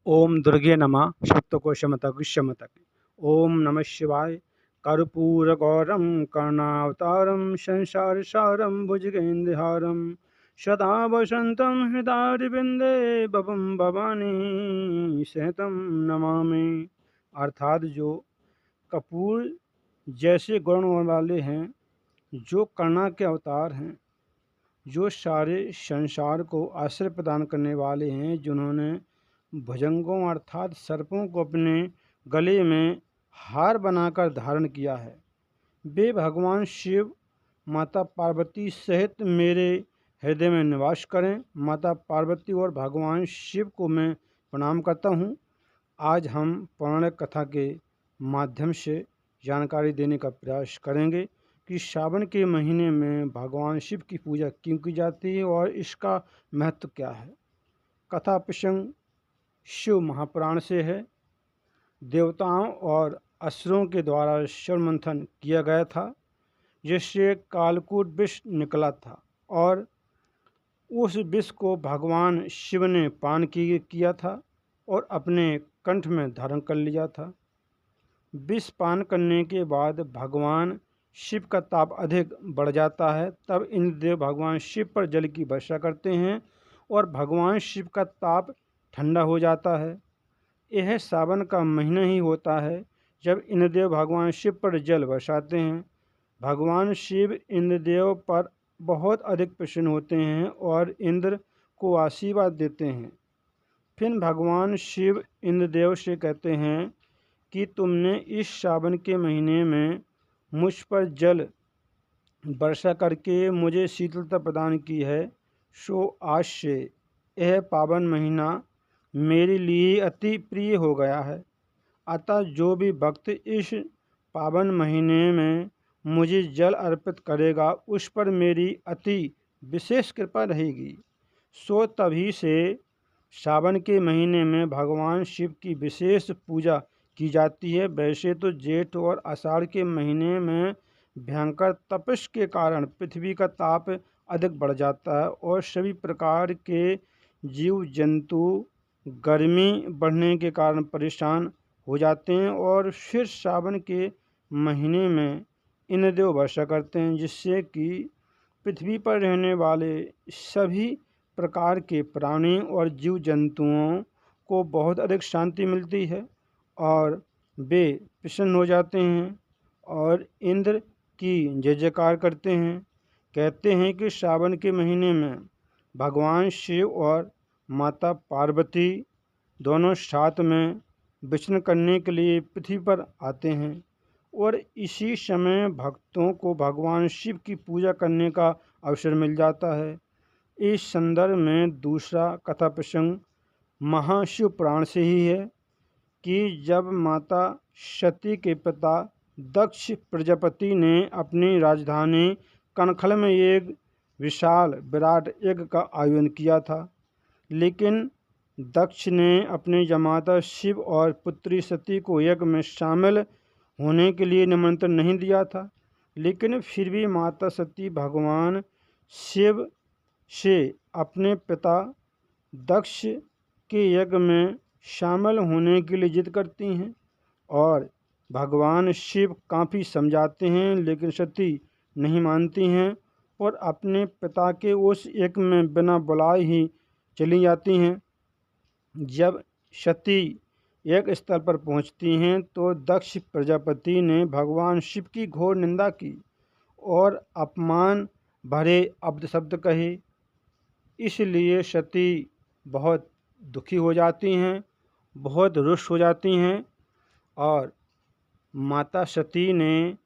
ओम दुर्गे नमः सप्तकोशमतगुष्यमतक। ओम नमः शिवाय। कर्पूरगौरं कर्णावतारं संसारसारं भुजगेन्द्रहारं सदा वसन्तं हृदयारविन्दे भवं भवानी सहितं नमामि। अर्थात जो कपूर जैसे गुणों वाले हैं, जो कर्णा के अवतार हैं, जो सारे संसार को आश्रय प्रदान करने वाले हैं, जिन्होंने भुजंगों अर्थात सर्पों को अपने गले में हार बनाकर धारण किया है, वे भगवान शिव माता पार्वती सहित मेरे हृदय में निवास करें। माता पार्वती और भगवान शिव को मैं प्रणाम करता हूँ। आज हम पौराणिक कथा के माध्यम से जानकारी देने का प्रयास करेंगे कि सावन के महीने में भगवान शिव की पूजा क्यों की जाती है और इसका महत्व क्या है। कथा प्रसंग शिव महापुराण से है। देवताओं और असुरों के द्वारा शिव मंथन किया गया था, जिससे कालकूट विष निकला था और उस विष को भगवान शिव ने पान किया था और अपने कंठ में धारण कर लिया था। विष पान करने के बाद भगवान शिव का ताप अधिक बढ़ जाता है। तब इंद्रदेव भगवान शिव पर जल की वर्षा करते हैं और भगवान शिव का ताप ठंडा हो जाता है। यह सावन का महीना ही होता है जब इंद्रदेव भगवान शिव पर जल बरसाते हैं। भगवान शिव इंद्रदेव पर बहुत अधिक प्रसन्न होते हैं और इंद्र को आशीर्वाद देते हैं। फिर भगवान शिव इंद्रदेव से कहते हैं कि तुमने इस सावन के महीने में मुझ पर जल वर्षा करके मुझे शीतलता प्रदान की है, सो आज से यह पावन महीना मेरे लिए अति प्रिय हो गया है। अतः जो भी भक्त इस पावन महीने में मुझे जल अर्पित करेगा, उस पर मेरी अति विशेष कृपा रहेगी। सो तभी से सावन के महीने में भगवान शिव की विशेष पूजा की जाती है। वैसे तो जेठ और आषाढ़ के महीने में भयंकर तपस्या के कारण पृथ्वी का ताप अधिक बढ़ जाता है और सभी प्रकार के जीव जंतु गर्मी बढ़ने के कारण परेशान हो जाते हैं और फिर सावन के महीने में इंद्रदेव वर्षा करते हैं, जिससे कि पृथ्वी पर रहने वाले सभी प्रकार के प्राणी और जीव जंतुओं को बहुत अधिक शांति मिलती है और वे प्रसन्न हो जाते हैं और इंद्र की जय जयकार करते हैं। कहते हैं कि सावन के महीने में भगवान शिव और माता पार्वती दोनों साथ में विचरण करने के लिए पृथ्वी पर आते हैं और इसी समय भक्तों को भगवान शिव की पूजा करने का अवसर मिल जाता है। इस संदर्भ में दूसरा कथा प्रसंग महाशिव पुराण से ही है कि जब माता सती के पिता दक्ष प्रजापति ने अपनी राजधानी कनखल में एक विशाल विराट यज्ञ का आयोजन किया था, लेकिन दक्ष ने अपने जमाता शिव और पुत्री सती को यज्ञ में शामिल होने के लिए निमंत्रण नहीं दिया था। लेकिन फिर भी माता सती भगवान शिव से अपने पिता दक्ष के यज्ञ में शामिल होने के लिए जिद करती हैं और भगवान शिव काफ़ी समझाते हैं, लेकिन सती नहीं मानती हैं और अपने पिता के उस यज्ञ में बिना बुलाए ही चली जाती हैं। जब सती यज्ञ स्थल पर पहुंचती हैं तो दक्ष प्रजापति ने भगवान शिव की घोर निंदा की और अपमान भरे अपशब्द कहे। इसलिए सती बहुत दुखी हो जाती हैं, बहुत रुष्ट हो जाती हैं और माता सती ने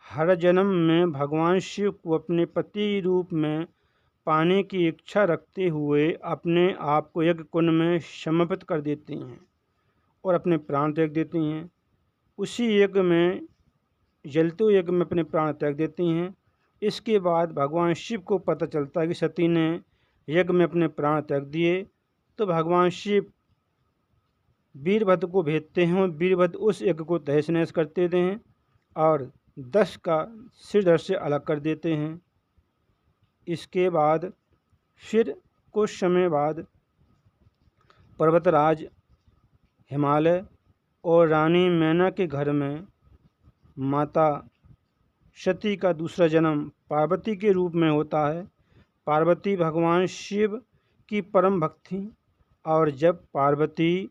हर जन्म में भगवान शिव को अपने पति रूप में पाने की इच्छा रखते हुए अपने आप को यज्ञ कुंड में समर्पित कर देती हैं और अपने प्राण त्याग देती हैं। उसी यज्ञ में जलते यज्ञ में अपने प्राण त्याग देती हैं। इसके बाद भगवान शिव को पता चलता है कि सती ने यज्ञ में अपने प्राण त्याग दिए, तो भगवान शिव वीरभद्र को भेजते हैं और वीरभद्र उस यज्ञ को तहस नहस करते हैं और दक्ष का सिर धड़ से अलग कर देते हैं। इसके बाद फिर कुछ समय बाद पर्वतराज हिमालय और रानी मैना के घर में माता सती का दूसरा जन्म पार्वती के रूप में होता है। पार्वती भगवान शिव की परम भक्त थीं और जब पार्वती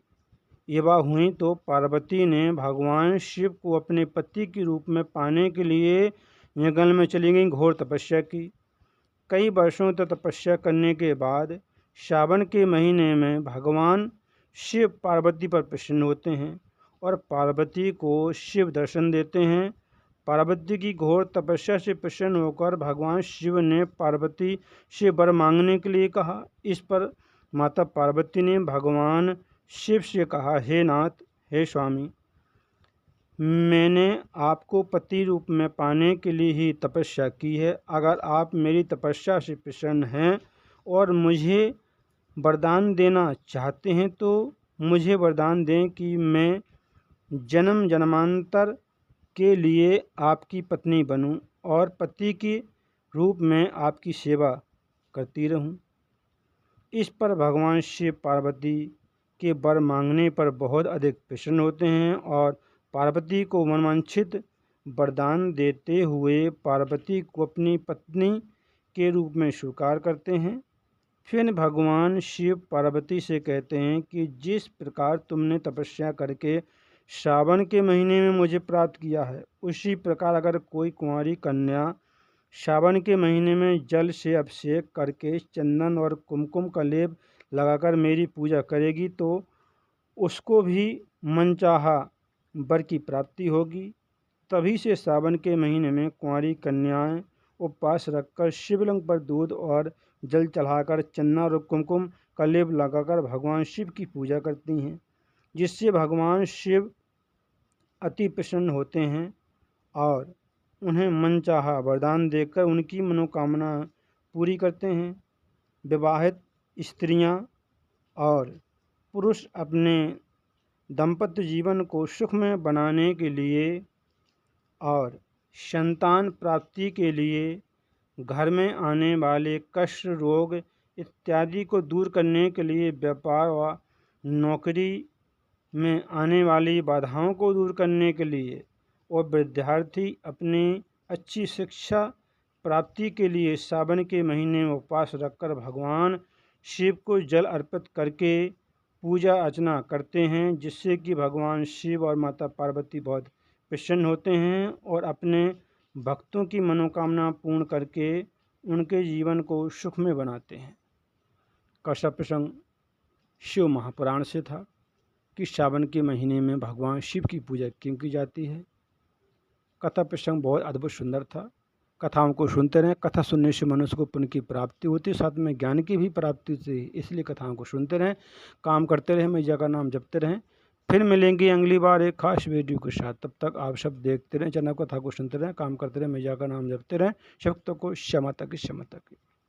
युवा हुई तो पार्वती ने भगवान शिव को अपने पति के रूप में पाने के लिए जंगल में चली गई, घोर तपस्या की। कई वर्षों तक तपस्या करने के बाद सावन के महीने में भगवान शिव पार्वती पर प्रसन्न होते हैं और पार्वती को शिव दर्शन देते हैं। पार्वती की घोर तपस्या से प्रसन्न होकर भगवान शिव ने पार्वती से वर मांगने के लिए कहा। इस पर माता पार्वती ने भगवान शिव से कहा, हे नाथ, हे स्वामी, मैंने आपको पति रूप में पाने के लिए ही तपस्या की है। अगर आप मेरी तपस्या से प्रसन्न हैं और मुझे वरदान देना चाहते हैं तो मुझे वरदान दें कि मैं जन्म जन्मांतर के लिए आपकी पत्नी बनूं और पति के रूप में आपकी सेवा करती रहूं। इस पर भगवान शिव पार्वती के वर मांगने पर बहुत अधिक प्रसन्न होते हैं और पार्वती को मनवांछित वरदान देते हुए पार्वती को अपनी पत्नी के रूप में स्वीकार करते हैं। फिर भगवान शिव पार्वती से कहते हैं कि जिस प्रकार तुमने तपस्या करके सावन के महीने में मुझे प्राप्त किया है, उसी प्रकार अगर कोई कुंवारी कन्या सावन के महीने में जल से अभिषेक करके चंदन और कुमकुम का लेप लगाकर मेरी पूजा करेगी तो उसको भी मनचाहा वर की प्राप्ति होगी। तभी से सावन के महीने में कुंवारी कन्याएं उपवास रखकर शिवलिंग पर दूध और जल चढ़ाकर चंदन और कुमकुम का लेप लगाकर भगवान शिव की पूजा करती हैं, जिससे भगवान शिव अति प्रसन्न होते हैं और उन्हें मनचाहा वरदान देकर उनकी मनोकामना पूरी करते हैं। विवाहित स्त्रियां और पुरुष अपने दाम्पत्य जीवन को सुखमय बनाने के लिए और संतान प्राप्ति के लिए घर में आने वाले कष्ट, रोग इत्यादि को दूर करने के लिए, व्यापार व नौकरी में आने वाली बाधाओं को दूर करने के लिए और विद्यार्थी अपनी अच्छी शिक्षा प्राप्ति के लिए सावन के महीने में उपवास रखकर भगवान शिव को जल अर्पित करके पूजा अर्चना करते हैं, जिससे कि भगवान शिव और माता पार्वती बहुत प्रसन्न होते हैं और अपने भक्तों की मनोकामना पूर्ण करके उनके जीवन को सुखमय बनाते हैं। कथा प्रसंग शिव महापुराण से था कि सावन के महीने में भगवान शिव की पूजा क्यों की जाती है। कथा प्रसंग बहुत अद्भुत सुंदर था। कथाओं को सुनते रहें। कथा सुनने से मनुष्य को पुण्य की प्राप्ति होती है, साथ में ज्ञान की भी प्राप्ति होती है। इसलिए कथाओं को सुनते रहें, काम करते रहें, मैया का नाम जपते रहें। फिर मिलेंगे अगली बार एक खास वीडियो के साथ। तब तक आप सब देखते रहें, चैनल कथा को सुनते रहें, काम करते रहें, मैया का नाम जपते रहें। शक्तों को क्षमता की क्षमता की।